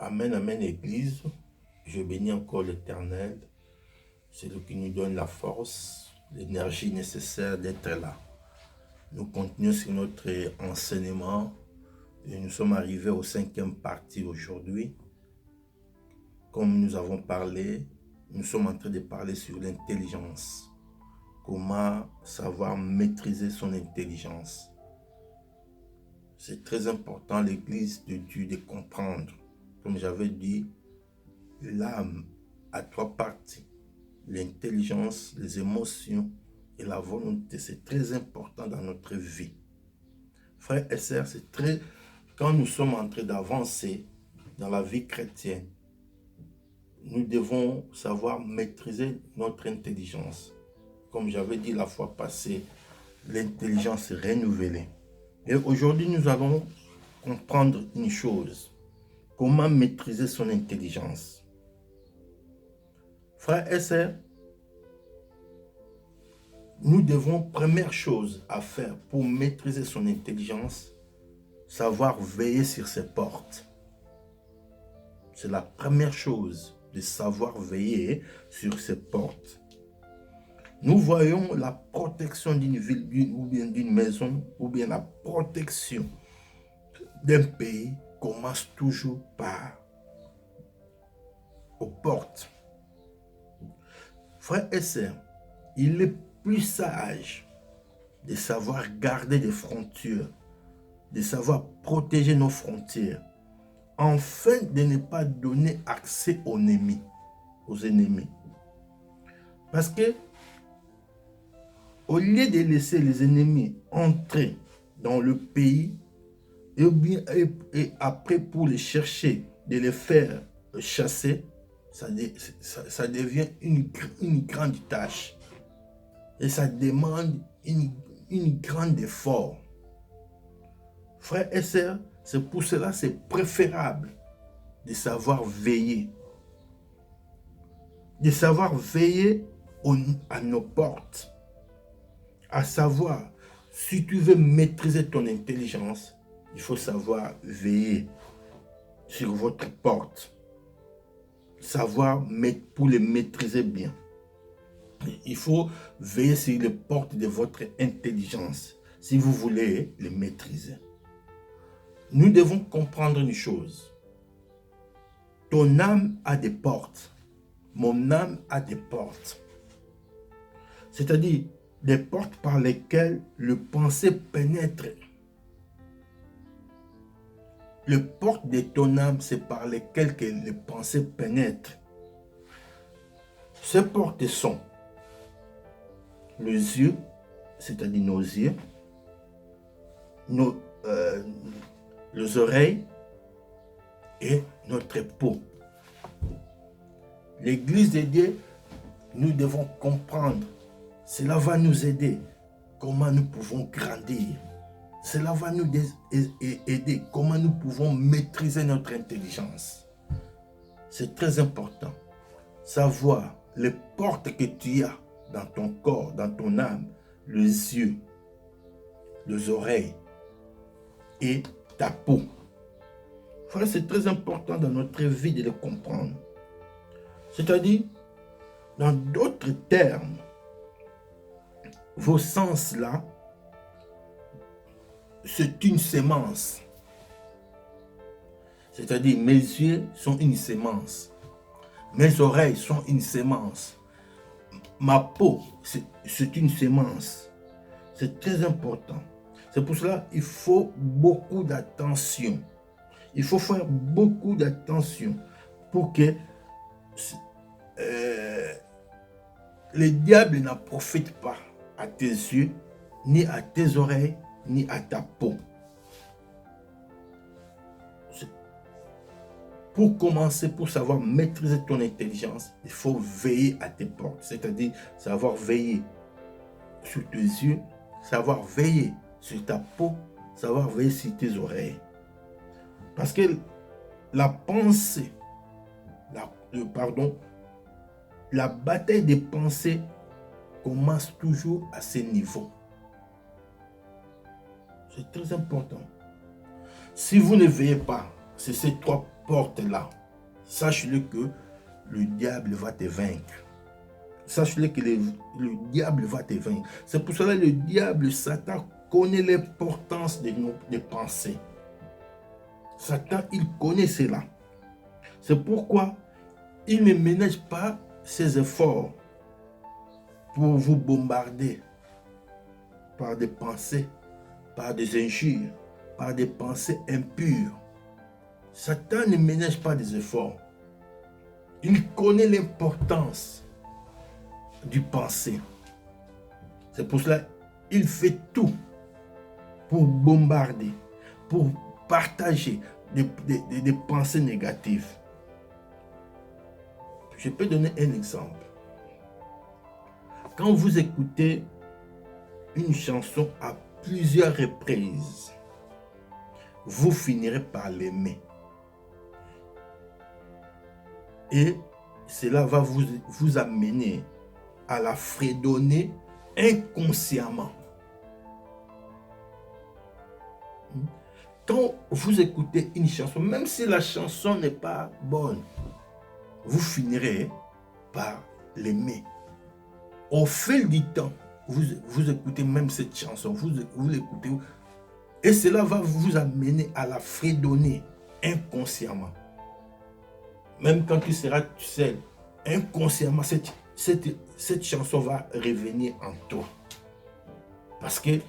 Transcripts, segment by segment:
Amen, amen, Église. Je bénis encore l'Éternel. C'est lui qui nous donne la force, l'énergie nécessaire d'être là. Nous continuons sur notre enseignement et nous sommes arrivés au 5e partie aujourd'hui. Comme nous avons parlé, nous sommes en train de parler sur l'intelligence. Comment savoir maîtriser son intelligence. C'est très important, l'Église de Dieu, de comprendre. Comme j'avais dit, l'âme a 3 parties. L'intelligence, les émotions et la volonté. C'est très important dans notre vie. Frères et sœurs, c'est très... Quand nous sommes en train d'avancer dans la vie chrétienne, nous devons savoir maîtriser notre intelligence. Comme j'avais dit la fois passée, l'intelligence est renouvelée. Et aujourd'hui, nous allons comprendre une chose. Comment maîtriser son intelligence. Frères et sœurs, nous devons, première chose à faire pour maîtriser son intelligence, savoir veiller sur ses portes. C'est la première chose, de savoir veiller sur ses portes. Nous voyons la protection d'une ville, ou bien d'une maison, ou bien la protection d'un pays commence toujours par aux portes. Frères et sœurs, il est plus sage de savoir garder des frontières, de savoir protéger nos frontières, afin de ne pas donner accès aux ennemis. Parce que, au lieu de laisser les ennemis entrer dans le pays, et après pour les chercher, de les faire chasser, ça devient une grande tâche. Et ça demande une grande effort. Frères et sœurs, c'est pour cela c'est préférable de savoir veiller. De savoir veiller à nos portes. À savoir, si tu veux maîtriser ton intelligence, il faut savoir veiller sur votre porte. Savoir pour les maîtriser bien. Il faut veiller sur les portes de votre intelligence si vous voulez les maîtriser. Nous devons comprendre une chose. Ton âme a des portes. Mon âme a des portes. C'est-à-dire des portes par lesquelles le pensée pénètre. Les portes de ton âme, c'est par lesquelles que les pensées pénètrent. Ces portes sont les yeux, c'est-à-dire nos yeux, les oreilles et notre peau. L'Église de Dieu, nous devons comprendre. Cela va nous aider. Comment nous pouvons grandir. Cela va nous aider. Comment nous pouvons maîtriser notre intelligence. C'est très important. Savoir les portes que tu as dans ton corps, dans ton âme, les yeux, les oreilles et ta peau. Frère, c'est très important dans notre vie de le comprendre. C'est-à-dire, dans d'autres termes, vos sens là, c'est une sémence. C'est-à-dire, mes yeux sont une sémence. Mes oreilles sont une sémence. Ma peau, c'est une sémence. C'est très important. C'est pour cela qu'il faut beaucoup d'attention. Il faut faire beaucoup d'attention pour que le diable n'en profite pas à tes yeux, ni à tes oreilles, ni à ta peau. Pour commencer, pour savoir maîtriser ton intelligence, il faut veiller à tes portes. C'est-à-dire savoir veiller sur tes yeux, savoir veiller sur ta peau, savoir veiller sur tes oreilles. Parce que la pensée, la bataille des pensées commence toujours à ce niveau. C'est très important. Si vous ne veillez pas, c'est ces 3 porte-là, sache-le que le diable va te vaincre. Sache-le que le diable va te vaincre. C'est pour cela que le diable, Satan, connaît l'importance de nos pensées. Satan, il connaît cela. C'est pourquoi il ne ménage pas ses efforts pour vous bombarder par des pensées, par des injures, par des pensées impures. Satan ne ménage pas des efforts. Il connaît l'importance du pensée. C'est pour cela qu'il fait tout pour bombarder, pour partager des pensées négatives. Je peux donner un exemple. Quand vous écoutez une chanson à plusieurs reprises, vous finirez par l'aimer. Et cela va vous amener à la fredonner inconsciemment. Quand vous écoutez une chanson, même si la chanson n'est pas bonne, vous finirez par l'aimer. Au fil du temps, vous écoutez même cette chanson, vous l'écoutez, et cela va vous amener à la fredonner inconsciemment. Même quand tu seras seul, inconsciemment, cette chanson va revenir en toi. Parce que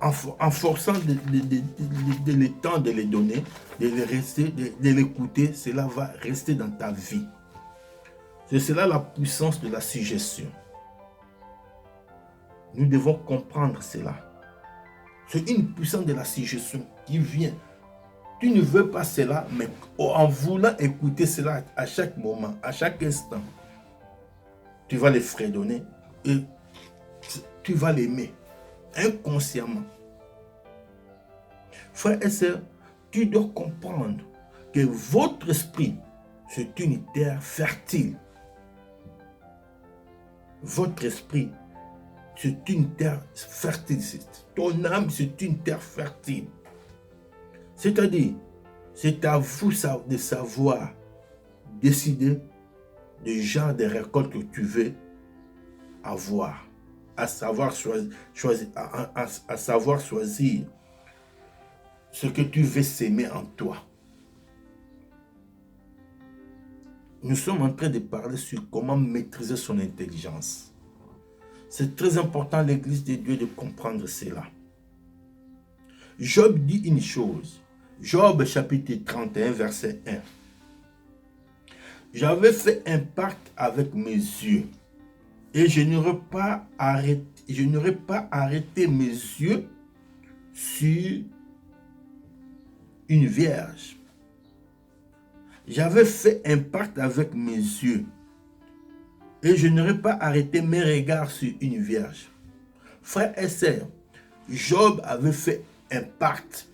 en forçant le temps de les donner, de l'écouter, cela va rester dans ta vie. C'est cela la puissance de la suggestion. Nous devons comprendre cela. C'est une puissance de la suggestion qui vient. Tu ne veux pas cela, mais en voulant écouter cela à chaque moment, à chaque instant, tu vas les fredonner et tu vas l'aimer inconsciemment. Frères et sœurs, tu dois comprendre que votre esprit, c'est une terre fertile. Votre esprit, c'est une terre fertile. Ton âme, c'est une terre fertile. C'est-à-dire, c'est à vous de savoir décider du genre de récolte que tu veux avoir, à savoir choisir ce que tu veux s'aimer en toi. Nous sommes en train de parler sur comment maîtriser son intelligence. C'est très important, l'Église de Dieu, de comprendre cela. Job dit une chose. Job chapitre 31, verset 1. J'avais fait un pacte avec mes yeux et je n'aurais pas arrêté mes yeux sur une vierge. J'avais fait un pacte avec mes yeux et je n'aurais pas arrêté mes regards sur une vierge. Frères et sœurs, Job avait fait un pacte.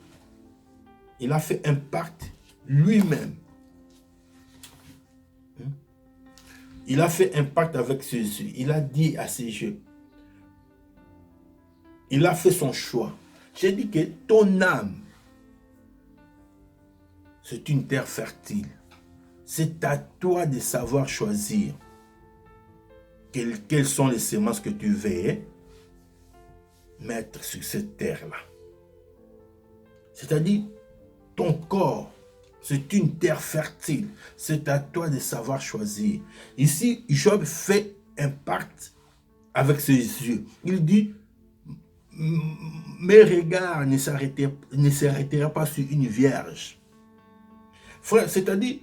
Il a fait un pacte lui-même. Il a fait un pacte avec ses yeux. Il a dit à ses yeux. Il a fait son choix. J'ai dit que ton âme, c'est une terre fertile. C'est à toi de savoir choisir quelles sont les semences que tu veux mettre sur cette terre-là. C'est-à-dire, ton corps, c'est une terre fertile. C'est à toi de savoir choisir. Ici, Job fait un pacte avec ses yeux. Il dit, mes regards ne s'arrêteront pas sur une vierge. Frère, c'est-à-dire,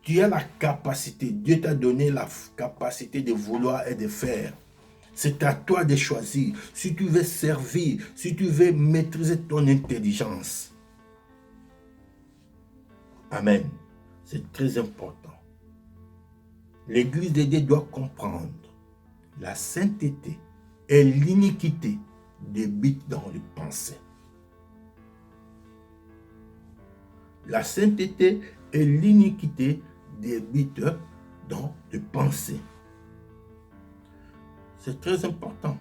tu as la capacité, Dieu t'a donné la capacité de vouloir et de faire. C'est à toi de choisir. Si tu veux servir, si tu veux maîtriser ton intelligence. Amen. C'est très important. L'Église de Dieu doit comprendre la sainteté et l'iniquité débitent dans les pensées. La sainteté et l'iniquité débitent dans les pensées. C'est très important.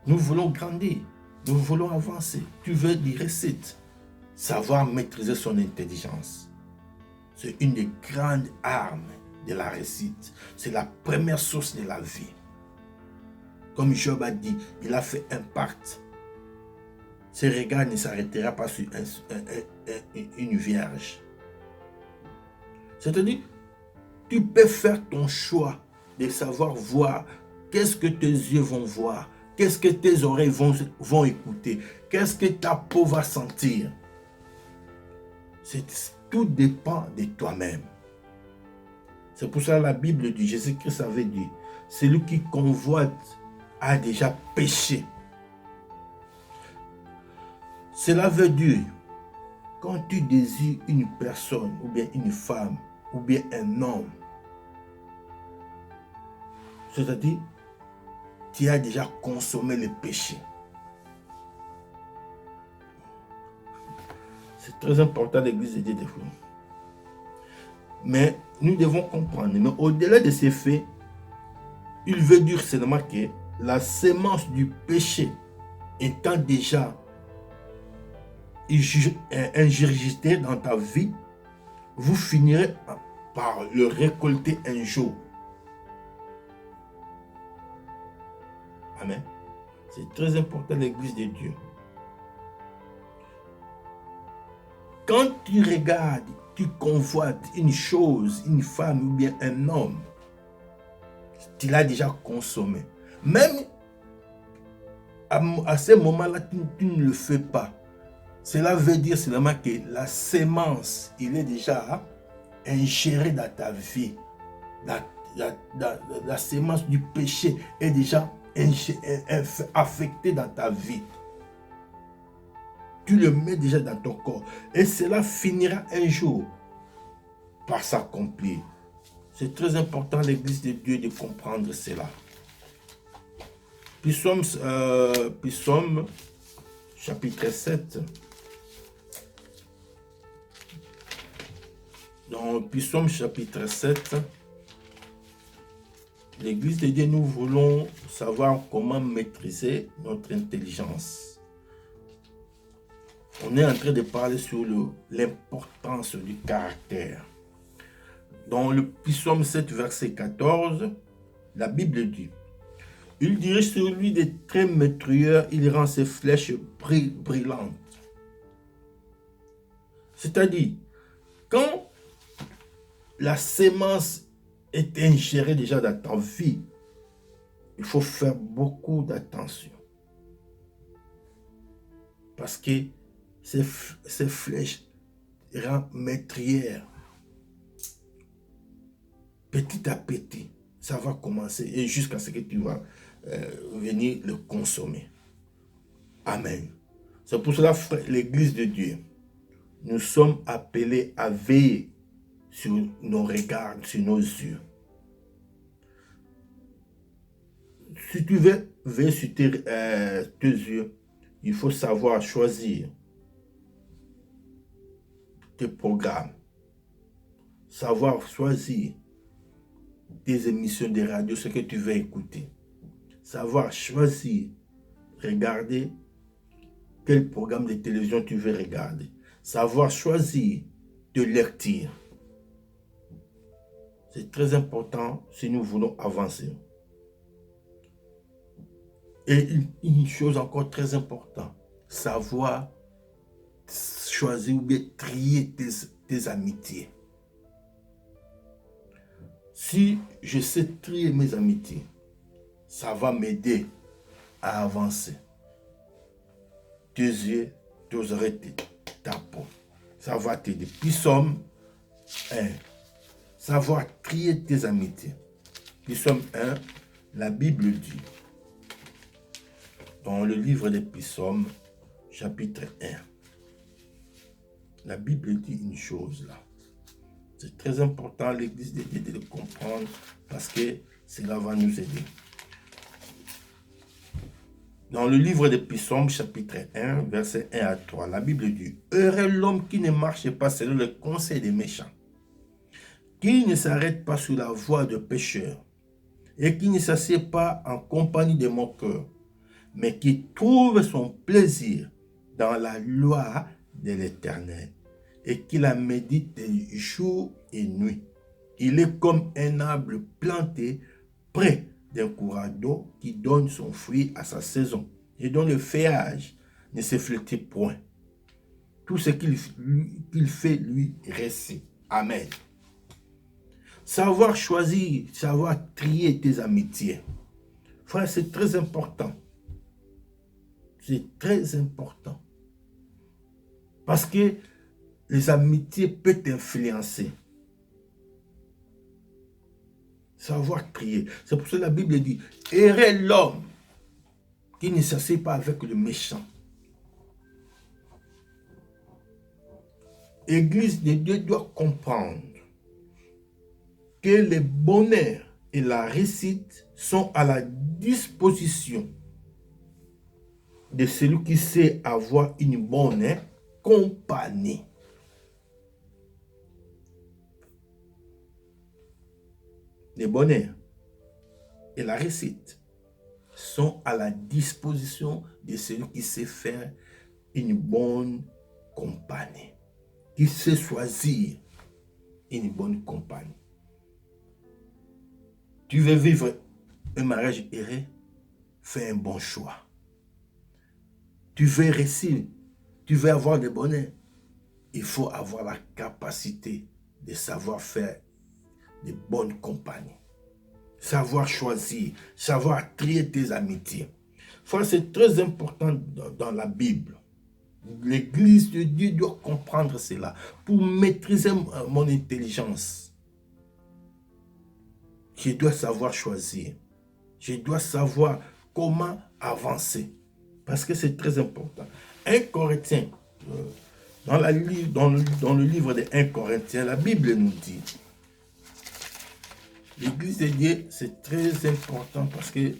Nous voulons grandir, nous voulons avancer. Tu veux des recettes. savoir maîtriser son intelligence. C'est une des grandes armes de la réussite. C'est la première source de la vie. Comme Job a dit, il a fait un pacte. Ses regards ne s'arrêtera pas sur une vierge. C'est-à-dire, tu peux faire ton choix de savoir voir qu'est-ce que tes yeux vont voir, qu'est-ce que tes oreilles vont écouter, qu'est-ce que ta peau va sentir. Tout dépend de toi-même. C'est pour ça que la Bible dit, Jésus-Christ avait dit, celui qui convoite a déjà péché. Cela veut dire, quand tu désires une personne, ou bien une femme, ou bien un homme, c'est-à-dire, tu as déjà consommé le péché. C'est très important l'Église de Dieu des fois. Mais nous devons comprendre, mais au-delà de ces faits, il veut dire seulement que la sémence du péché étant déjà ingurgitée dans ta vie, vous finirez par le récolter un jour. Amen. C'est très important l'Église de Dieu. Quand tu regardes, tu convoites une chose, une femme ou bien un homme, tu l'as déjà consommé. Même à ce moment-là, tu ne le fais pas. Cela veut dire seulement que la sémence, il est déjà ingéré dans ta vie. La sémence du péché est déjà affectée dans ta vie. Tu le mets déjà dans ton corps. Et cela finira un jour par s'accomplir. C'est très important, l'Église de Dieu, de comprendre cela. Psaume chapitre 7. Dans Psaume chapitre 7, l'Église de Dieu, nous voulons savoir comment maîtriser notre intelligence. On est en train de parler sur l'importance du caractère. Dans le Psaume 7, verset 14, la Bible dit, « Il dirige sur lui des traits meurtriers, il rend ses flèches brillantes. » C'est-à-dire, quand la sémence est ingérée déjà dans ta vie, il faut faire beaucoup d'attention. Parce que ces flèches rendent meurtrières. Petit à petit, ça va commencer et jusqu'à ce que tu vas venir le consommer. Amen. C'est pour cela, l'Église de Dieu, nous sommes appelés à veiller sur nos regards, sur nos yeux. Si tu veux veiller sur tes yeux, il faut savoir choisir tes programmes, savoir choisir tes émissions de radio, ce que tu veux écouter, savoir choisir, regarder quel programme de télévision tu veux regarder, savoir choisir de lecture. C'est très important si nous voulons avancer. Et une chose encore très importante, savoir choisir ou bien trier tes amitiés. Si je sais trier mes amitiés, ça va m'aider à avancer. Tes yeux, tes oreilles, ta peau. Ça va t'aider. Psaume 1. Savoir trier tes amitiés. Psaume 1, la Bible dit, dans le livre des Psaumes, chapitre 1, la Bible dit une chose là. C'est très important, l'Église de Dieu, de le comprendre parce que cela va nous aider. Dans le livre des Psaumes, chapitre 1, verset 1 à 3, la Bible dit, « Heureux l'homme qui ne marche pas selon le conseil des méchants, qui ne s'arrête pas sur la voie de pécheurs, et qui ne s'assied pas en compagnie de moqueurs, mais qui trouve son plaisir dans la loi de l'Éternel et qui la médite jour et nuit. Il est comme un arbre planté près d'un courant d'eau qui donne son fruit à sa saison et dont le feuillage ne s'effleurit point. Tout ce qu'il fait lui réussit. Amen. Savoir choisir, savoir trier tes amitiés. Frère, c'est très important. C'est très important. Parce que les amitiés peuvent t'influencer. Savoir trier. C'est pour ça que la Bible dit, errez l'homme qui ne s'assied pas avec le méchant. L'Église de Dieu doit comprendre que le bonheur et la réussite sont à la disposition de celui qui sait avoir une bonne compagnie. Le bonheur et la réussite sont à la disposition de celui qui sait faire une bonne compagnie, qui sait choisir une bonne compagnie. Tu veux vivre un mariage heureux, fais un bon choix. Tu veux réussir, tu veux avoir le bonheur, il faut avoir la capacité de savoir faire de bonnes compagnies. Savoir choisir, savoir trier tes amitiés. Frère, c'est très important dans la Bible. L'Église de Dieu doit comprendre cela pour maîtriser mon intelligence. Je dois savoir choisir. Je dois savoir comment avancer. Parce que c'est très important. 1 Corinthiens, dans le livre de 1 Corinthiens, la Bible nous dit, l'Église de Dieu, c'est très important parce que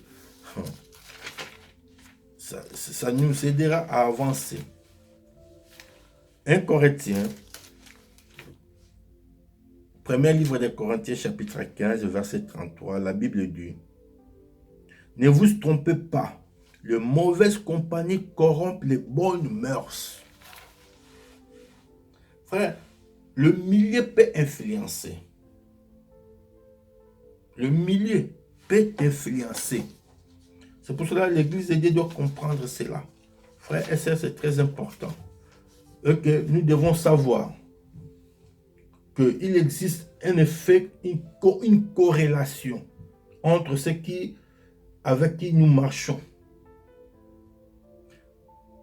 ça nous aidera à avancer. 1 Corinthiens, premier livre des Corinthiens, chapitre 15, verset 33, la Bible dit, « Ne vous trompez pas, le mauvaise compagnie corrompt les bonnes mœurs. » Frère, le milieu peut influencer. Le milieu peut influencer. C'est pour cela que l'Église de Dieu doit comprendre cela. Frère et sœurs, c'est très important. Et que nous devons savoir qu'il existe un effet, une corrélation entre avec qui nous marchons.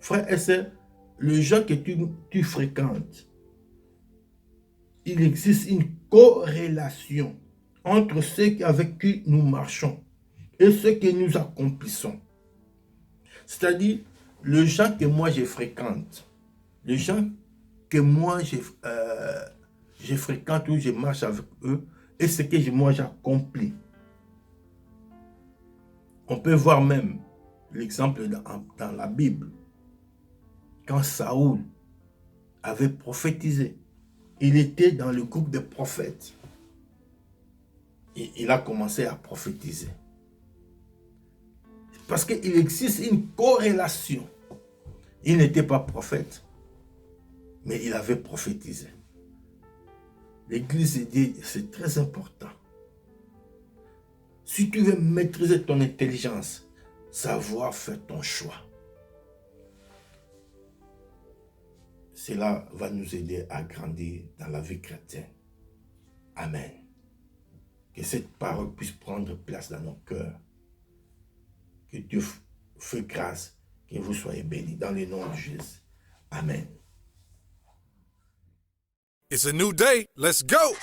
Frère et sœurs, les gens que tu fréquentes, il existe une corrélation entre ceux avec qui nous marchons et ceux que nous accomplissons. C'est-à-dire, les gens que moi je fréquente, les gens que moi je fréquente ou je marche avec eux et ce que moi j'accomplis. On peut voir même l'exemple dans la Bible. Quand Saoul avait prophétisé, il était dans le groupe des prophètes. Et il a commencé à prophétiser. Parce qu'il existe une corrélation. Il n'était pas prophète, mais il avait prophétisé. L'Église dit, c'est très important. Si tu veux maîtriser ton intelligence, savoir faire ton choix. Cela va nous aider à grandir dans la vie chrétienne. Amen. Que cette parole puisse prendre place dans nos cœurs. Que Dieu fait grâce, que vous soyez bénis dans le nom de Jésus. Amen. It's a new day. Let's go.